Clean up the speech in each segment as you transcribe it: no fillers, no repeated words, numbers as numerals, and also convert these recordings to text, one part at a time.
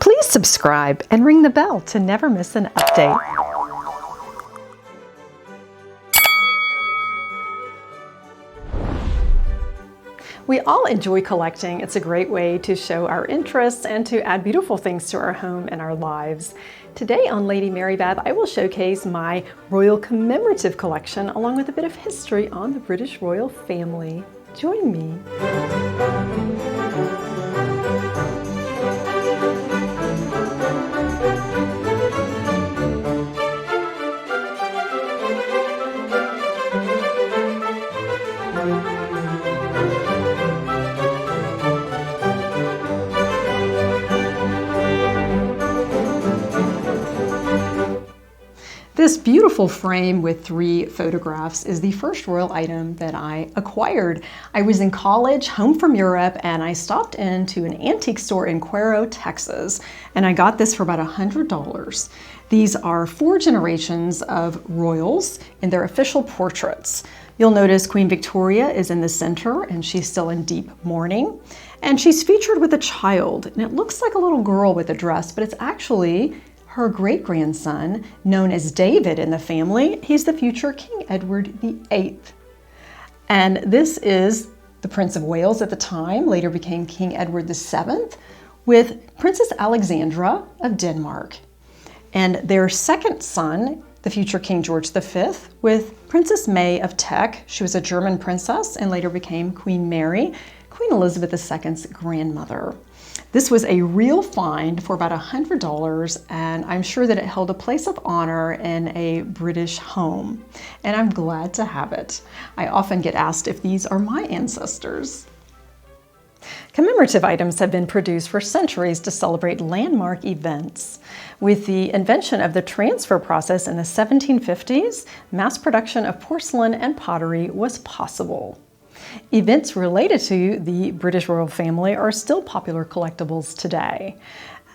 Please subscribe and ring the bell to never miss an update. We all enjoy collecting. It's a great way to show our interests and to add beautiful things to our home and our lives. Today on Lady Mary Beth, I will showcase my royal commemorative collection along with a bit of history on the British royal family. Join me. This beautiful frame with 3 photographs is the first royal item that I acquired. I was in college, home from Europe, and I stopped into an antique store in Cuero, Texas, and I got this for about $100. These are 4 generations of royals in their official portraits. You'll notice Queen Victoria is in the center, and she's still in deep mourning. And she's featured with a child, and it looks like a little girl with a dress, but it's actually her great-grandson, known as David in the family. He's the future King Edward VIII. And this is the Prince of Wales at the time, later became King Edward VII, with Princess Alexandra of Denmark. And their second son, the future King George V, with Princess May of Teck. She was a German princess and later became Queen Mary, Queen Elizabeth II's grandmother. This was a real find for about $100, and I'm sure that it held a place of honor in a British home, and I'm glad to have it. I often get asked if these are my ancestors. Commemorative items have been produced for centuries to celebrate landmark events. With the invention of the transfer process in the 1750s, mass production of porcelain and pottery was possible. Events related to the British royal family are still popular collectibles today,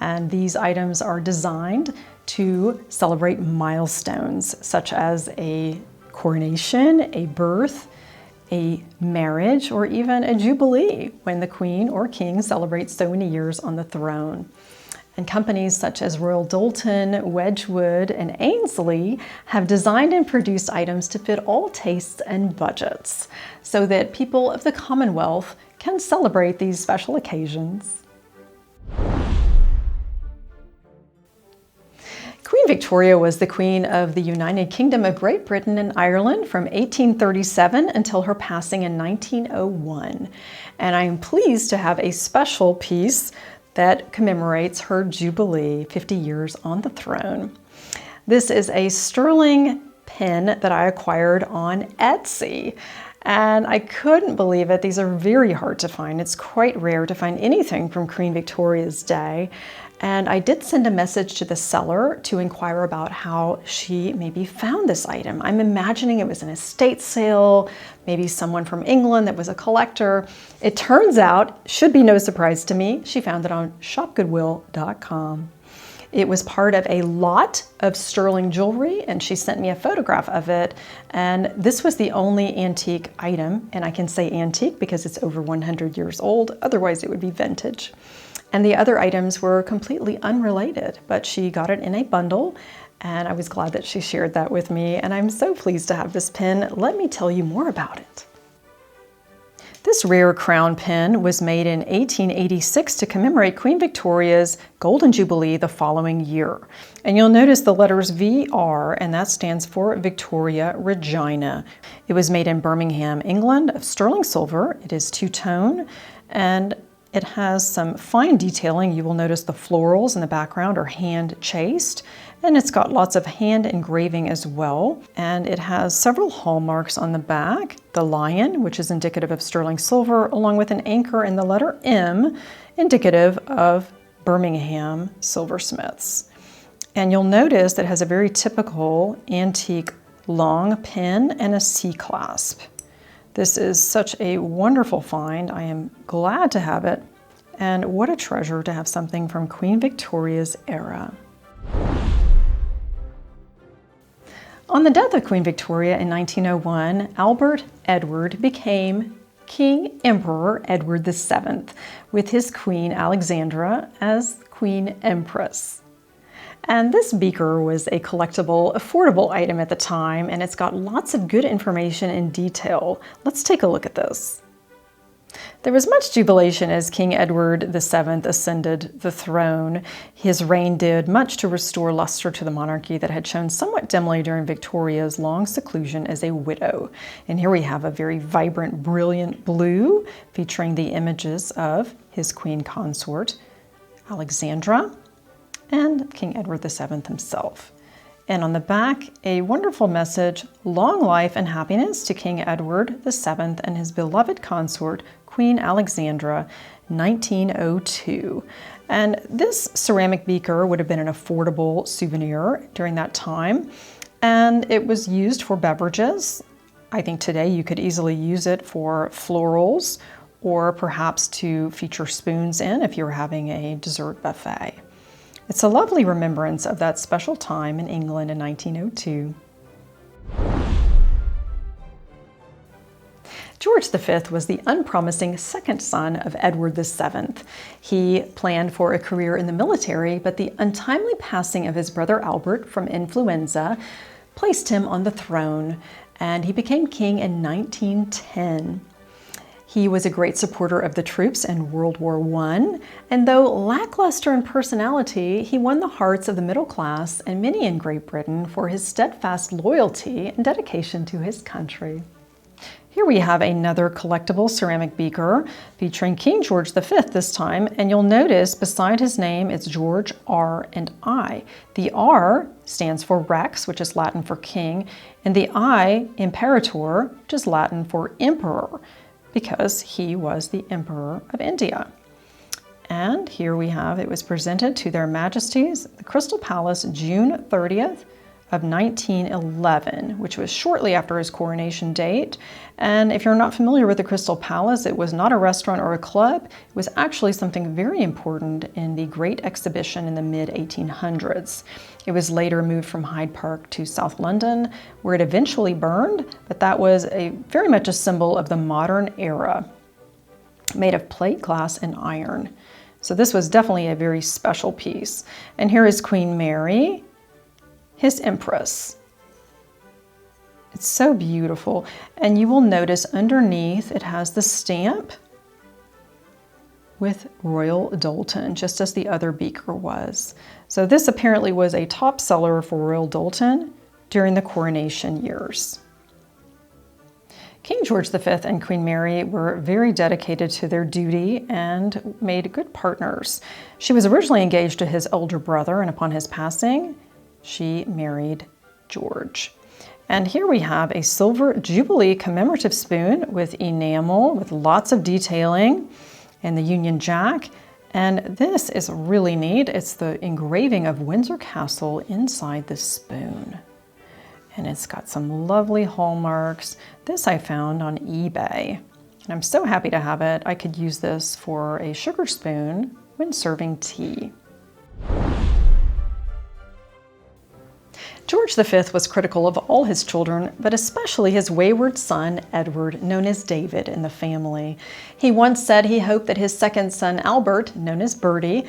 and these items are designed to celebrate milestones such as a coronation, a birth, a marriage, or even a jubilee when the Queen or King celebrates so many years on the throne. And companies such as Royal Doulton, Wedgwood, and Ainsley have designed and produced items to fit all tastes and budgets so that people of the Commonwealth can celebrate these special occasions. Queen Victoria was the Queen of the United Kingdom of Great Britain and Ireland from 1837 until her passing in 1901. And I am pleased to have a special piece that commemorates her jubilee, 50 years on the throne. This is a sterling pin that I acquired on Etsy, and I couldn't believe it. These are very hard to find. It's quite rare to find anything from Queen Victoria's day. And I did send a message to the seller to inquire about how she maybe found this item. I'm imagining it was an estate sale, maybe someone from England that was a collector. It turns out, should be no surprise to me, she found it on shopgoodwill.com. It was part of a lot of sterling jewelry, and she sent me a photograph of it. And this was the only antique item, and I can say antique because it's over 100 years old. Otherwise, it would be vintage. And the other items were completely unrelated, but she got it in a bundle, and I was glad that she shared that with me, and I'm so pleased to have this pin. Let me tell you more about it. This rare crown pin was made in 1886 to commemorate Queen Victoria's Golden Jubilee the following year. And you'll notice the letters VR, and that stands for Victoria Regina. It was made in Birmingham, England, of sterling silver. It is two-tone, and it has some fine detailing. You will notice the florals in the background are hand chased, and it's got lots of hand engraving as well. And it has several hallmarks on the back. The lion, which is indicative of sterling silver, along with an anchor and the letter M, indicative of Birmingham silversmiths. And you'll notice that it has a very typical antique long pin and a C-clasp. This is such a wonderful find. I am glad to have it, and what a treasure to have something from Queen Victoria's era. On the death of Queen Victoria in 1901, Edward became King Emperor Edward VII, with his Queen Alexandra as Queen Empress. And this beaker was a collectible, affordable item at the time, and it's got lots of good information and detail. Let's take a look at this. There was much jubilation as King Edward VII ascended the throne. His reign did much to restore luster to the monarchy that had shone somewhat dimly during Victoria's long seclusion as a widow. And here we have a very vibrant, brilliant blue featuring the images of his queen consort, Alexandra, and King Edward VII himself. And on the back, a wonderful message, long life and happiness to King Edward VII and his beloved consort, Queen Alexandra, 1902. And this ceramic beaker would have been an affordable souvenir during that time, and it was used for beverages. I think today you could easily use it for florals or perhaps to feature spoons in if you were having a dessert buffet. It's a lovely remembrance of that special time in England in 1902. George V was the unpromising second son of Edward VII. He planned for a career in the military, but the untimely passing of his brother Albert from influenza placed him on the throne, and he became king in 1910. He was a great supporter of the troops in World War I, and though lackluster in personality, he won the hearts of the middle class and many in Great Britain for his steadfast loyalty and dedication to his country. Here we have another collectible ceramic beaker featuring King George V this time, and you'll notice beside his name it's George R and I. The R stands for Rex, which is Latin for king, and the I, Imperator, which is Latin for emperor, because he was the Emperor of India. And here we have, it was presented to their Majesties, the Crystal Palace, June 30th of 1911, which was shortly after his coronation date. And if you're not familiar with the Crystal Palace, it was not a restaurant or a club. It was actually something very important in the Great Exhibition in the mid-1800s. It was later moved from Hyde Park to South London, where it eventually burned, but that was very much a symbol of the modern era, made of plate, glass, and iron. So this was definitely a very special piece. And here is Queen Mary, his Empress. It's so beautiful. And you will notice underneath it has the stamp with Royal Doulton, just as the other beaker was. So this apparently was a top seller for Royal Doulton during the coronation years. King George V and Queen Mary were very dedicated to their duty and made good partners. She was originally engaged to his older brother, and upon his passing, she married George. And here we have a silver Jubilee commemorative spoon with enamel, with lots of detailing, and the Union Jack. And this is really neat. It's the engraving of Windsor Castle inside the spoon. And it's got some lovely hallmarks. This I found on eBay. And I'm so happy to have it. I could use this for a sugar spoon when serving tea. George V was critical of all his children, but especially his wayward son, Edward, known as David in the family. He once said he hoped that his second son, Albert, known as Bertie,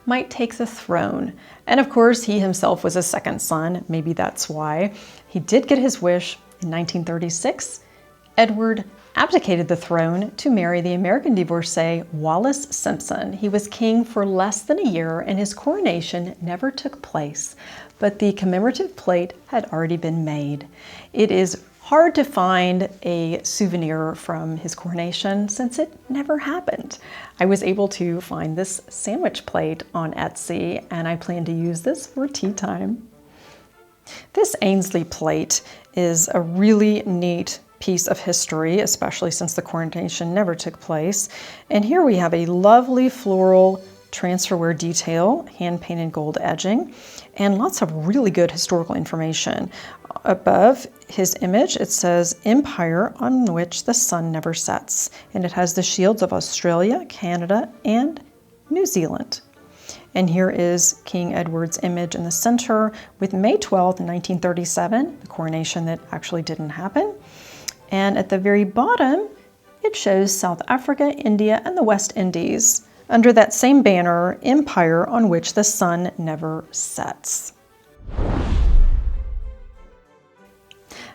might take the throne. And of course, he himself was a second son. Maybe that's why. He did get his wish. In 1936, Edward abdicated the throne to marry the American divorcee Wallis Simpson. He was king for less than a year, and his coronation never took place, but the commemorative plate had already been made. It is hard to find a souvenir from his coronation since it never happened. I was able to find this sandwich plate on Etsy, and I plan to use this for tea time. This Ainsley plate is a really neat piece of history, especially since the coronation never took place. And here we have a lovely floral transferware detail, hand-painted gold edging, and lots of really good historical information. Above his image, it says, "Empire on which the sun never sets," and it has the shields of Australia, Canada, and New Zealand. And here is King Edward's image in the center with May 12th, 1937, the coronation that actually didn't happen. And at the very bottom it shows South Africa, India, and the West Indies under that same banner, Empire on which the sun never sets.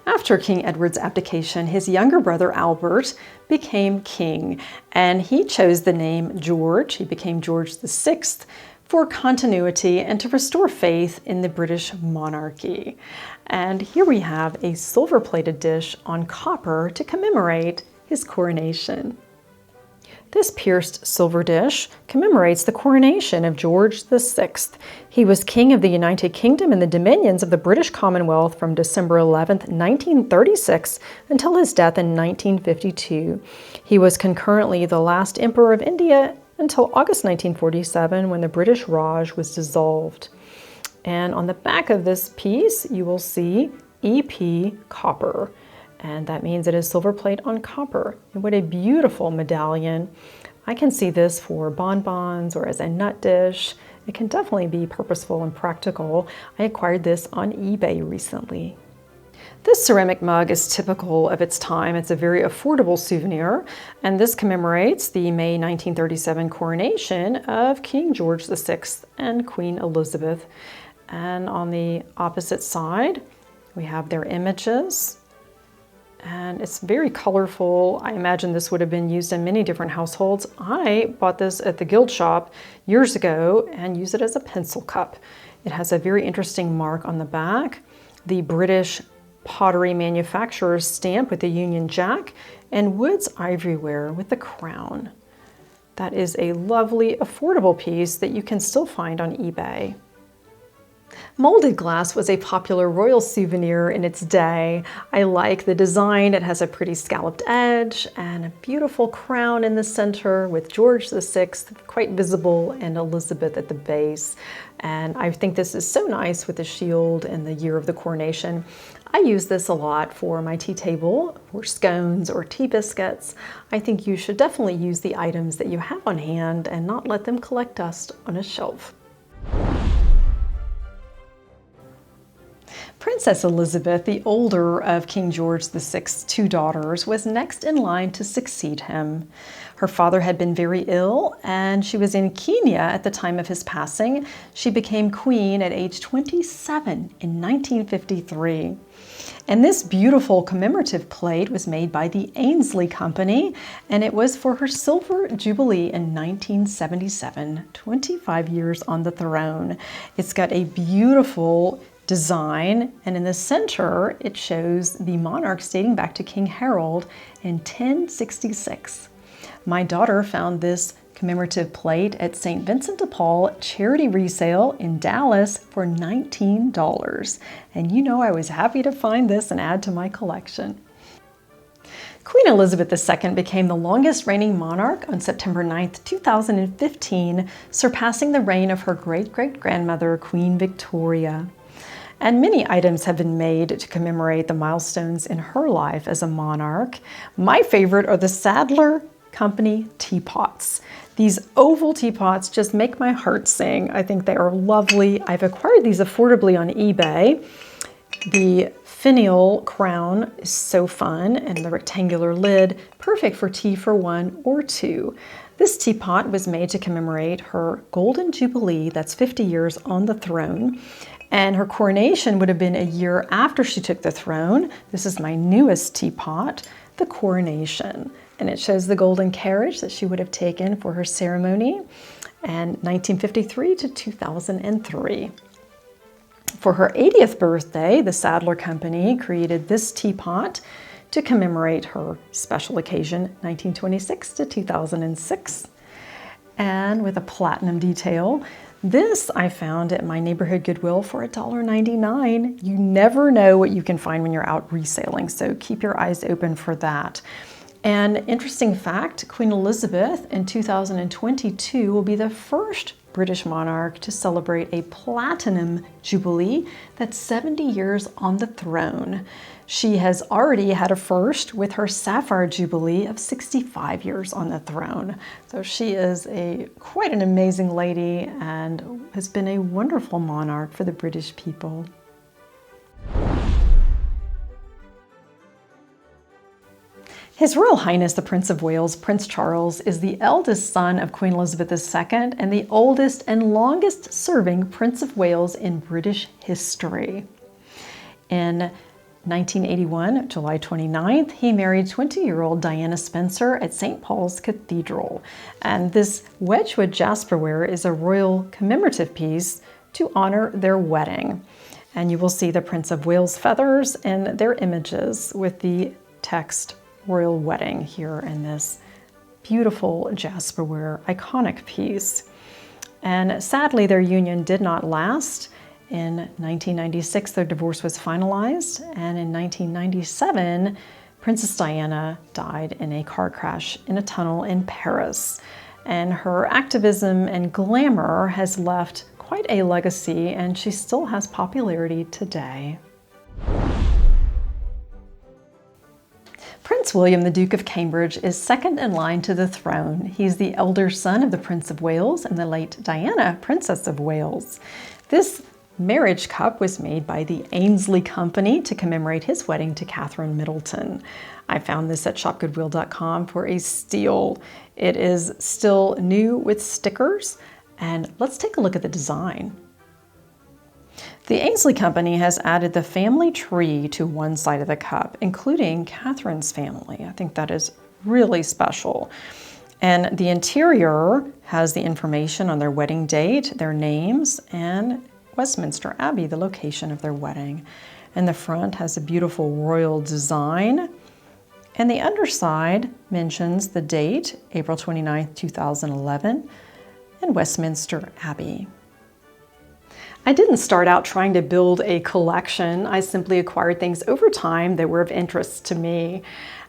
After King Edward's abdication, his younger brother Albert became king, and he chose the name George. He became George VI for continuity and to restore faith in the British monarchy. And here we have a silver-plated dish on copper to commemorate his coronation. This pierced silver dish commemorates the coronation of George VI. He was King of the United Kingdom and the Dominions of the British Commonwealth from December 11th, 1936 until his death in 1952. He was concurrently the last Emperor of India until August 1947 when the British Raj was dissolved. And on the back of this piece, you will see EP copper. And that means it is silver plate on copper. And what a beautiful medallion. I can see this for bonbons or as a nut dish. It can definitely be purposeful and practical. I acquired this on eBay recently. This ceramic mug is typical of its time. It's a very affordable souvenir, and this commemorates the May 1937 coronation of King George VI and Queen Elizabeth. And on the opposite side, we have their images. And it's very colorful. I imagine this would have been used in many different households. I bought this at the Guild shop years ago and used it as a pencil cup. It has a very interesting mark on the back, the British pottery manufacturer's stamp with the Union Jack, and Wood's ivoryware with the crown. That is a lovely, affordable piece that you can still find on eBay. Molded glass was a popular royal souvenir in its day. I like the design. It has a pretty scalloped edge and a beautiful crown in the center with George VI quite visible and Elizabeth at the base. And I think this is so nice with the shield and the year of the coronation. I use this a lot for my tea table, for scones or tea biscuits. I think you should definitely use the items that you have on hand and not let them collect dust on a shelf. Princess Elizabeth, the older of King George VI's two daughters, was next in line to succeed him. Her father had been very ill, and she was in Kenya at the time of his passing. She became queen at age 27 in 1953. And this beautiful commemorative plate was made by the Ainsley Company, and it was for her silver jubilee in 1977, 25 years on the throne. It's got a beautiful design, and in the center it shows the monarchs dating back to King Harold in 1066. My daughter found this commemorative plate at St. Vincent de Paul charity resale in Dallas for $19. And you know I was happy to find this and add to my collection. Queen Elizabeth II became the longest reigning monarch on September 9, 2015, surpassing the reign of her great-great-grandmother, Queen Victoria. And many items have been made to commemorate the milestones in her life as a monarch. My favorite are the Sadler Company teapots. These oval teapots just make my heart sing. I think they are lovely. I've acquired these affordably on eBay. The finial crown is so fun, and the rectangular lid, perfect for tea for one or two. This teapot was made to commemorate her Golden Jubilee, that's 50 years on the throne. And her coronation would have been a year after she took the throne. This is my newest teapot, the coronation. And it shows the golden carriage that she would have taken for her ceremony, and 1953 to 2003. For her 80th birthday, the Sadler Company created this teapot to commemorate her special occasion, 1926 to 2006. And with a platinum detail. This I found at my neighborhood Goodwill for $1.99. You never know what you can find when you're out reselling, so keep your eyes open for that. And interesting fact, Queen Elizabeth in 2022 will be the first British monarch to celebrate a platinum jubilee. That's 70 years on the throne. She has already had a first with her sapphire jubilee of 65 years on the throne. So she is quite an amazing lady and has been a wonderful monarch for the British people. His Royal Highness the Prince of Wales, Prince Charles, is the eldest son of Queen Elizabeth II and the oldest and longest serving Prince of Wales in British history. In 1981, July 29th, he married 20-year-old Diana Spencer at St. Paul's Cathedral. And this Wedgwood jasperware is a royal commemorative piece to honor their wedding. And you will see the Prince of Wales feathers and their images with the text Royal Wedding here in this beautiful jasperware iconic piece. And sadly, their union did not last. In 1996, their divorce was finalized, and in 1997, Princess Diana died in a car crash in a tunnel in Paris. And her activism and glamour has left quite a legacy, and she still has popularity today. Prince William, the Duke of Cambridge, is second in line to the throne. He's the elder son of the Prince of Wales and the late Diana, Princess of Wales. This marriage cup was made by the Ainsley Company to commemorate his wedding to Catherine Middleton. I found this at shopgoodwill.com for a steal. It is still new with stickers, and let's take a look at the design. The Ainsley Company has added the family tree to one side of the cup, including Catherine's family. I think that is really special. And the interior has the information on their wedding date, their names, and Westminster Abbey, the location of their wedding. And the front has a beautiful royal design. And the underside mentions the date, April 29th, 2011, and Westminster Abbey. I didn't start out trying to build a collection. I simply acquired things over time that were of interest to me.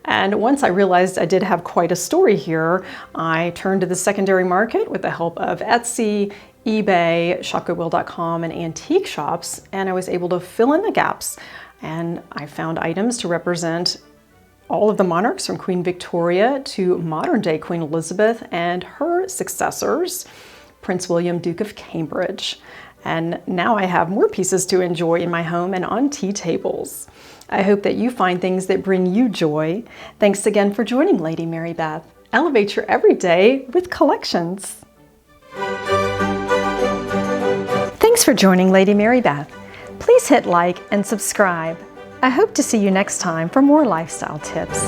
And once I realized I did have quite a story here, I turned to the secondary market with the help of Etsy, eBay, shopgoodwill.com, and antique shops, and I was able to fill in the gaps. And I found items to represent all of the monarchs from Queen Victoria to modern-day Queen Elizabeth and her successors, Prince William, Duke of Cambridge. And now I have more pieces to enjoy in my home and on tea tables. I hope that you find things that bring you joy. Thanks again for joining Lady Mary Beth. Elevate your everyday with collections. Thanks for joining Lady Mary Beth. Please hit like and subscribe. I hope to see you next time for more lifestyle tips.